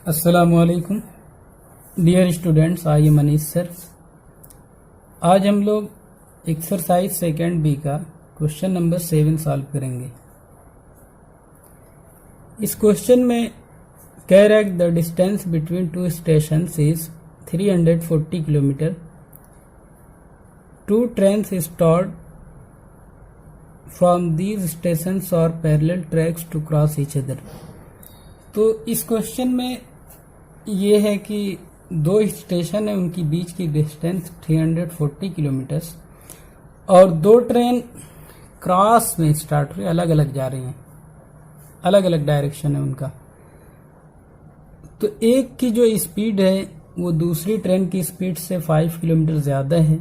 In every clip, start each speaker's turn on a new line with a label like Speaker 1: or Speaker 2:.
Speaker 1: अस्सलामुअलैकुम dear students, I am Manish sir. आज हम लोग एक्सरसाइज सेकेंड बी का क्वेश्चन नंबर 7 सॉल्व करेंगे। इस क्वेश्चन में कह रहा है the distance between two stations is 340 kilometre. Two trains start from these stations और parallel tracks to cross each other. तो इस क्वेश्चन में ये है कि दो स्टेशन है, उनकी बीच की डिस्टेंस 340 किलोमीटर्स और दो ट्रेन क्रॉस में स्टार्ट हुई, अलग अलग जा रही हैं, अलग अलग डायरेक्शन है उनका। तो एक की जो स्पीड है वो दूसरी ट्रेन की स्पीड से 5 किलोमीटर ज़्यादा है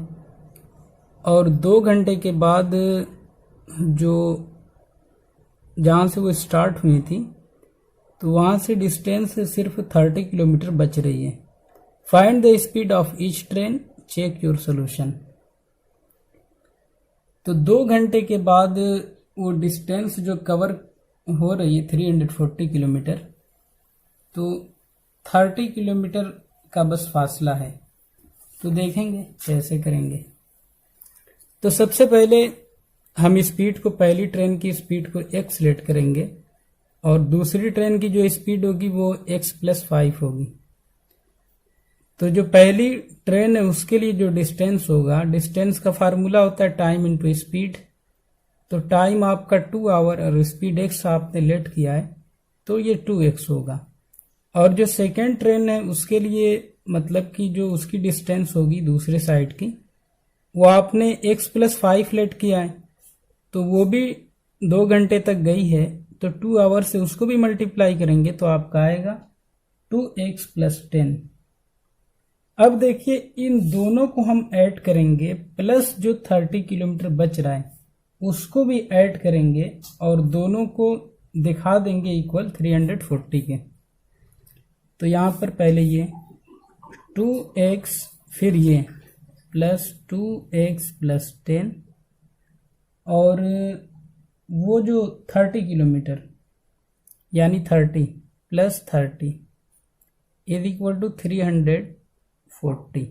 Speaker 1: और 2 घंटे के बाद जो जहाँ से वो स्टार्ट हुई थी तो वहाँ से डिस्टेंस सिर्फ 30 किलोमीटर बच रही है। Find the speed of each train, check your solution. तो 2 घंटे के बाद वो डिस्टेंस जो कवर हो रही है 340 किलोमीटर, तो 30 किलोमीटर का बस फासला है। तो देखेंगे कैसे करेंगे। तो सबसे पहले हम स्पीड को, पहली ट्रेन की स्पीड को x सेलेक्ट करेंगे और दूसरी ट्रेन की जो स्पीड होगी वो x+5 होगी। तो जो पहली ट्रेन है उसके लिए जो डिस्टेंस होगा, डिस्टेंस का फार्मूला होता है टाइम इनटू स्पीड। तो टाइम आपका 2 आवर और स्पीड x आपने लेट किया है तो ये 2x होगा। और जो सेकेंड ट्रेन है उसके लिए मतलब कि जो उसकी डिस्टेंस होगी दूसरे साइड की, वो आपने x+5 लेट किया है तो वो भी 2 घंटे तक गई है, तो 2 आवर से उसको भी मल्टीप्लाई करेंगे तो आपका आएगा 2x+10। अब देखिए इन दोनों को हम ऐड करेंगे, प्लस जो 30 किलोमीटर बच रहा है उसको भी ऐड करेंगे और दोनों को दिखा देंगे इक्वल 340 के। तो यहाँ पर पहले ये 2x फिर ये प्लस 2x+10 और वो जो 30 किलोमीटर यानी 30 + 30 इज इक्वल टू 340।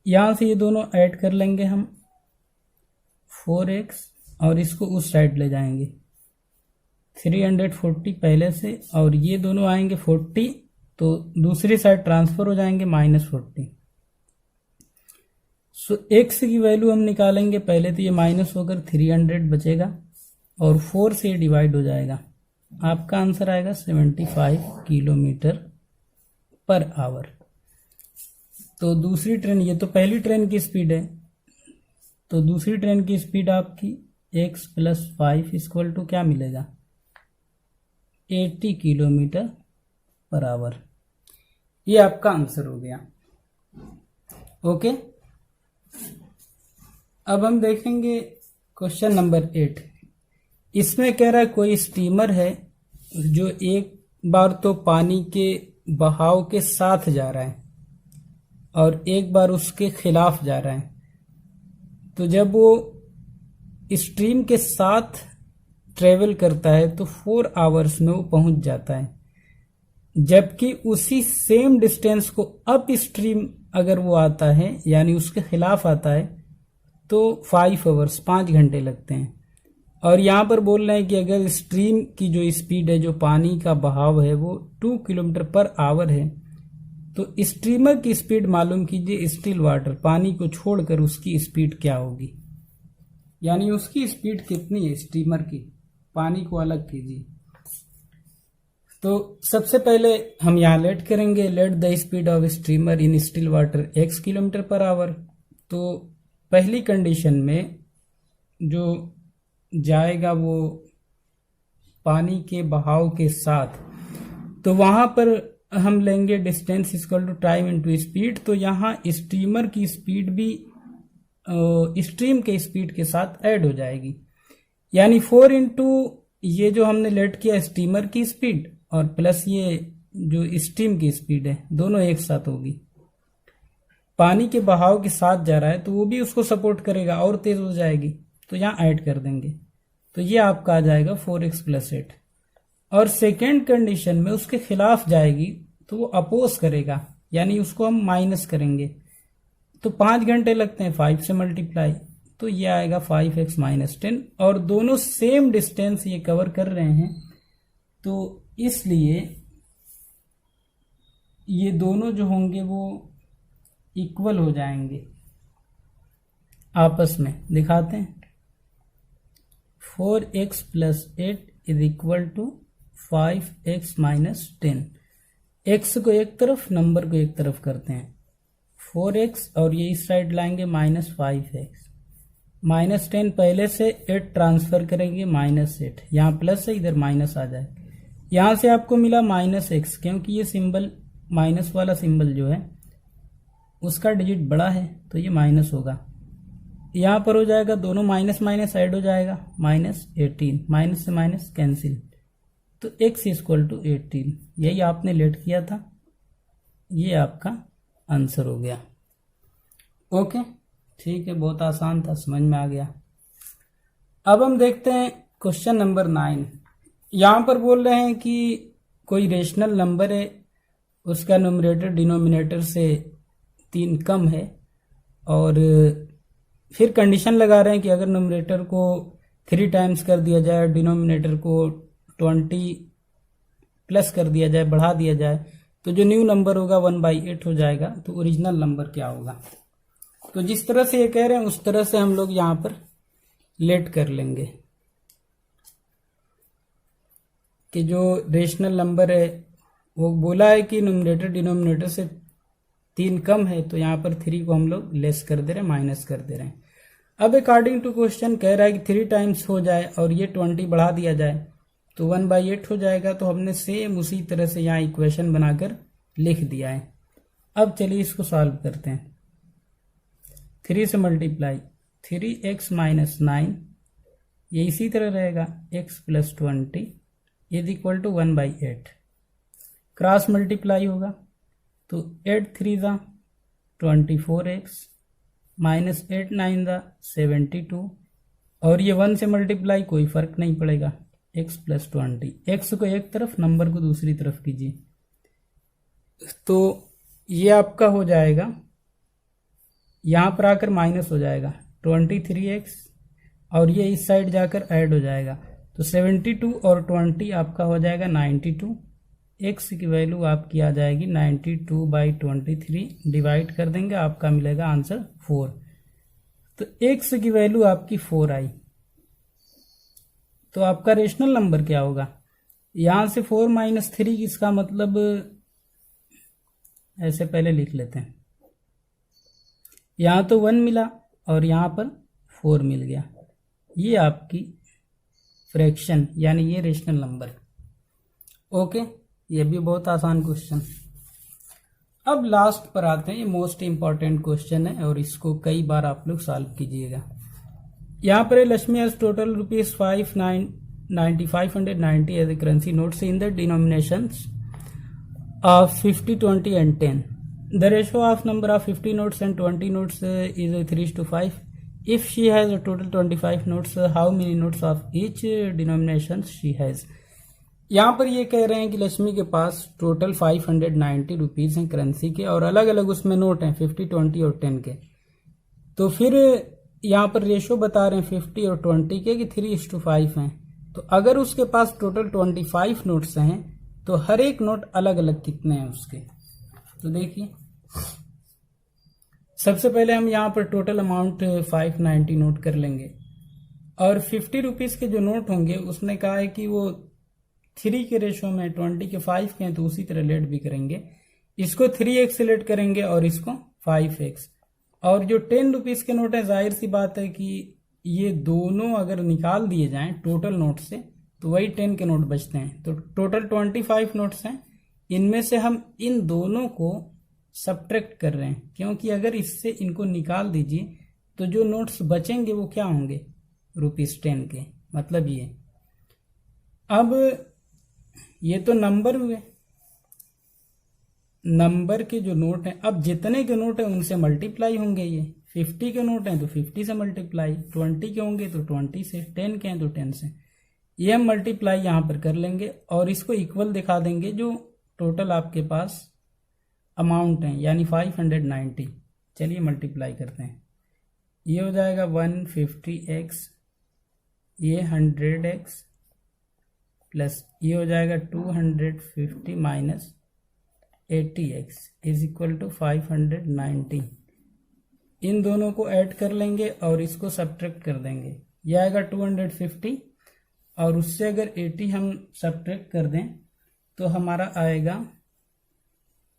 Speaker 1: यहाँ से ये दोनों ऐड कर लेंगे हम 4x और इसको उस साइड ले जाएंगे 340 पहले से और ये दोनों आएंगे 40 तो दूसरी साइड ट्रांसफर हो जाएंगे -40। सो x की वैल्यू हम निकालेंगे, पहले तो ये माइनस होकर 300 बचेगा और 4 से डिवाइड हो जाएगा। आपका आंसर आएगा 75 किलोमीटर पर आवर। तो दूसरी ट्रेन, ये तो पहली ट्रेन की स्पीड है, तो दूसरी ट्रेन की स्पीड आपकी x+5 इक्वल टू क्या मिलेगा 80 किलोमीटर पर आवर। ये आपका आंसर हो गया। ओके, अब हम देखेंगे क्वेश्चन नंबर 8। इसमें कह रहा है कोई स्टीमर है जो एक बार तो पानी के बहाव के साथ जा रहा है और एक बार उसके खिलाफ जा रहा है। तो जब वो स्ट्रीम के साथ ट्रेवल करता है तो 4 आवर्स में वो पहुंच जाता है, जबकि उसी सेम डिस्टेंस को अप स्ट्रीम अगर वो आता है यानी उसके खिलाफ आता है तो 5 आवर्स 5 घंटे लगते हैं। और यहाँ पर बोल रहे हैं कि अगर स्ट्रीम की जो स्पीड है, जो पानी का बहाव है वो 2 किलोमीटर पर आवर है, तो स्ट्रीमर की स्पीड मालूम कीजिए, स्टिल वाटर पानी को छोड़कर उसकी स्पीड क्या होगी, यानी उसकी स्पीड कितनी है स्ट्रीमर की, पानी को अलग कीजिए। तो सबसे पहले हम यहाँ लेट करेंगे, let the speed of streamer in still water x kilometre per hour. तो पहली कंडीशन में जो जाएगा वो पानी के बहाव के साथ, तो वहां पर हम लेंगे distance equal to time into speed. तो यहाँ स्ट्रीमर की स्पीड भी स्ट्रीम के स्पीड के साथ ऐड हो जाएगी, यानी 4 इंटू ये जो हमने लेट किया स्टीमर की स्पीड और प्लस ये जो स्टीम की स्पीड है, दोनों एक साथ होगी। पानी के बहाव के साथ जा रहा है तो वो भी उसको सपोर्ट करेगा और तेज हो जाएगी, तो यहाँ ऐड कर देंगे। तो ये आपका आ जाएगा 4x+8। और सेकेंड कंडीशन में उसके खिलाफ जाएगी तो वो अपोज करेगा, यानी उसको हम माइनस करेंगे। तो 5 घंटे लगते हैं 5 से मल्टीप्लाई, तो ये आएगा 5x माइनस 10। और दोनों सेम डिस्टेंस ये कवर कर रहे हैं, तो इसलिए ये दोनों जो होंगे वो इक्वल हो जाएंगे आपस में। दिखाते हैं। 4x plus 8 is equal to 5x minus 10। x को एक तरफ, नंबर को एक तरफ करते हैं 4x, और ये इस साइड लाएंगे माइनस 5x। माइनस 10 पहले से 8 ट्रांसफर करेंगे माइनस 8, यहाँ प्लस है इधर माइनस आ जाए। यहाँ से आपको मिला माइनस x, क्योंकि ये सिंबल माइनस वाला सिंबल जो है उसका डिजिट बड़ा है तो ये माइनस होगा। यहाँ पर हो जाएगा, दोनों माइनस माइनस ऐड हो जाएगा, माइनस 18, माइनस से माइनस कैंसिल, तो x इक्वल टू 18। यही आपने लेट किया था, ये आपका आंसर हो गया। ओके, ठीक है, बहुत आसान था, समझ में आ गया। अब हम देखते हैं क्वेश्चन नंबर 9। यहाँ पर बोल रहे हैं कि कोई रेशनल नंबर है, उसका न्यूमरेटर डिनोमिनेटर से 3 कम है, और फिर कंडीशन लगा रहे हैं कि अगर न्यूमरेटर को 3 टाइम्स कर दिया जाए, डिनोमिनेटर को 20 प्लस कर दिया जाए, बढ़ा दिया जाए, तो जो न्यू नंबर होगा 1/8 हो जाएगा। तो ओरिजिनल नंबर क्या होगा? तो जिस तरह से ये कह रहे हैं उस तरह से हम लोग यहाँ पर लेट कर लेंगे कि जो रेशनल नंबर है वो बोला है कि न्यूमरेटर डिनोमिनेटर से 3 कम है, तो यहाँ पर 3 को हम लोग लेस कर दे रहे हैं, माइनस कर दे रहे हैं। अब अकॉर्डिंग टू क्वेश्चन कह रहा है कि 3 टाइम्स हो जाए और ये 20 बढ़ा दिया जाए तो 1/8 हो जाएगा। तो हमने सेम उसी तरह से यहाँ इक्वेशन बनाकर लिख दिया है। अब चलिए इसको सॉल्व करते हैं। 3 से मल्टीप्लाई 3x माइनस 9, ये इसी तरह रहेगा, x plus 20 is equal to 1/8। Cross multiply होगा तो 8 3 ज़ा 24x माइनस 8 9 ज़ा 72, और ये 1 से मल्टीप्लाई कोई फर्क नहीं पड़ेगा, x प्लस 20। x को एक तरफ, नंबर को दूसरी तरफ कीजिए, तो ये आपका हो जाएगा, यहाँ पर आकर माइनस हो जाएगा 23x, और ये इस साइड जाकर ऐड हो जाएगा, तो 72 और 20 आपका हो जाएगा 92। x की वैल्यू आपकी आ जाएगी 92/23, डिवाइड कर देंगे, आपका मिलेगा आंसर 4। तो x की वैल्यू आपकी 4 आई। तो आपका रेशनल नंबर क्या होगा? यहां से 4 माइनस 3, इसका मतलब ऐसे पहले लिख लेते हैं, यहां तो 1 मिला और यहां पर 4 मिल गया, ये आपकी फ्रैक्शन यानी ये रेशनल नंबर। ओके, ये भी बहुत आसान क्वेश्चन। अब लास्ट पर आते हैं, ये मोस्ट इंपॉर्टेंट क्वेश्चन है और इसको कई बार आप लोग सॉल्व कीजिएगा। यहाँ पर Lakshmi has total ₹590 as a currency notes in the denominations of 50, 20 and 10. The ratio of number of 50 notes and 20 notes is 3:5. If she has a total 25 notes, how many notes of each denomination she has? यहाँ पर ये कह रहे हैं कि लक्ष्मी के पास total 590 rupees हैं currency के, और अलग अलग उसमें नोट हैं 50, 20 और 10 के। तो फिर यहाँ पर रेशो बता रहे हैं 50 और 20 के कि 3:5 हैं। तो अगर उसके पास टोटल 25 नोट्स हैं तो हर एक नोट अलग अलग कितने हैं उसके। तो देखिए, सबसे पहले हम यहाँ पर टोटल अमाउंट 590 नोट कर लेंगे, और 50 रुपीज़ के जो नोट होंगे उसने कहा है कि वो 3 के रेशो में 20 के 5 के हैं, तो उसी तरह लेट भी करेंगे। इसको 3x से लेट करेंगे और इसको 5x। और जो 10 रुपीज़ के नोट है, जाहिर सी बात है कि ये दोनों अगर निकाल दिए जाएं टोटल नोट से तो वही 10 के नोट बचते हैं। तो टोटल 25 नोट्स हैं, इनमें से हम इन दोनों को सब्ट्रैक्ट कर रहे हैं, क्योंकि अगर इससे इनको निकाल दीजिए तो जो नोट्स बचेंगे वो क्या होंगे? ₹10 के। मतलब ये, अब ये तो नंबर हुए, नंबर के जो नोट हैं, अब जितने के नोट हैं उनसे मल्टीप्लाई होंगे। ये 50 के नोट हैं तो 50 से मल्टीप्लाई, 20 के होंगे तो 20 से, 10 के हैं तो 10 से। ये हम मल्टीप्लाई यहाँ पर कर लेंगे और इसको इक्वल दिखा देंगे जो टोटल आपके पास अमाउंट है, यानी 590। चलिए मल्टीप्लाई करते हैं। ये हो जाएगा 150x, ये 100x प्लस ये हो जाएगा 250 minus 80x is equal to 590। इन दोनों को ऐड कर लेंगे और इसको सब्ट्रैक्ट कर देंगे। ये आएगा 250 और उससे अगर 80 हम सब्ट्रैक्ट कर दें तो हमारा आएगा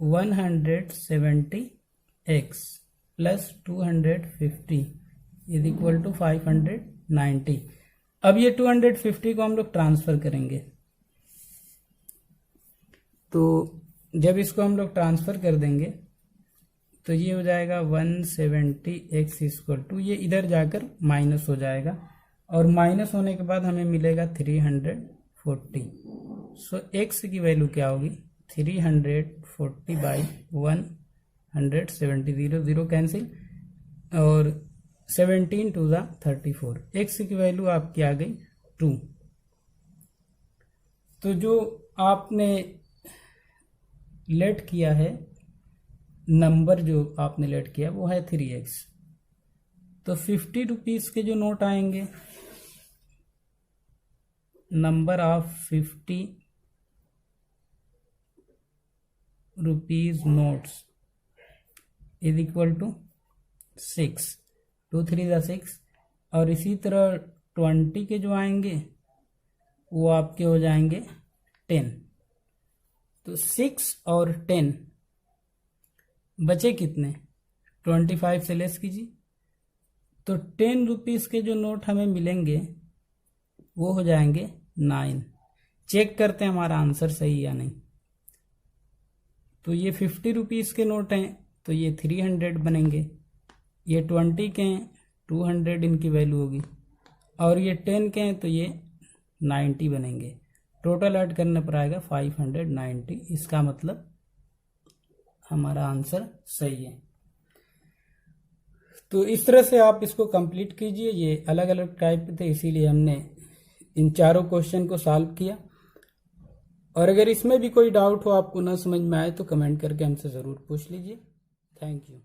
Speaker 1: 170x plus 250 is equal to 590। अब ये 250 को हम लोग ट्रांसफर करेंगे, तो जब इसको हम लोग ट्रांसफर कर देंगे तो ये हो जाएगा 170x इक्वल टू, ये इधर जाकर माइनस हो जाएगा और माइनस होने के बाद हमें मिलेगा 340। सो x की वैल्यू क्या होगी, 340 बाई 170, 0 0 कैंसिल और 17 टू द 34। x की वैल्यू आपकी आ गई 2। तो जो आपने लेट किया है, नंबर जो आपने लेट किया वो है 3x। तो 50 रुपीज के जो नोट आएंगे, number of 50 rupees notes is equal to 6, 2 3 6। और इसी तरह 20 के जो आएंगे वो आपके हो जाएंगे 10। तो 6 और 10 बचे कितने, 25 से लेस कीजिए। तो 10 रुपीज के जो नोट हमें मिलेंगे वो हो जाएंगे 9। चेक करते हैं हमारा आंसर सही या नहीं। तो ये 50 रुपीज के नोट हैं तो ये 300 बनेंगे, ये 20 के हैं 200 इनकी वैल्यू होगी, और ये 10 के हैं तो ये 90 बनेंगे। टोटल ऐड करने पर आएगा 590। इसका मतलब हमारा आंसर सही है। तो इस तरह से आप इसको कंप्लीट कीजिए। ये अलग अलग टाइप थे, इसीलिए हमने इन चारों क्वेश्चन को सॉल्व किया। और अगर इसमें भी कोई डाउट हो, आपको ना समझ में आए, तो कमेंट करके हमसे ज़रूर पूछ लीजिए। Thank you.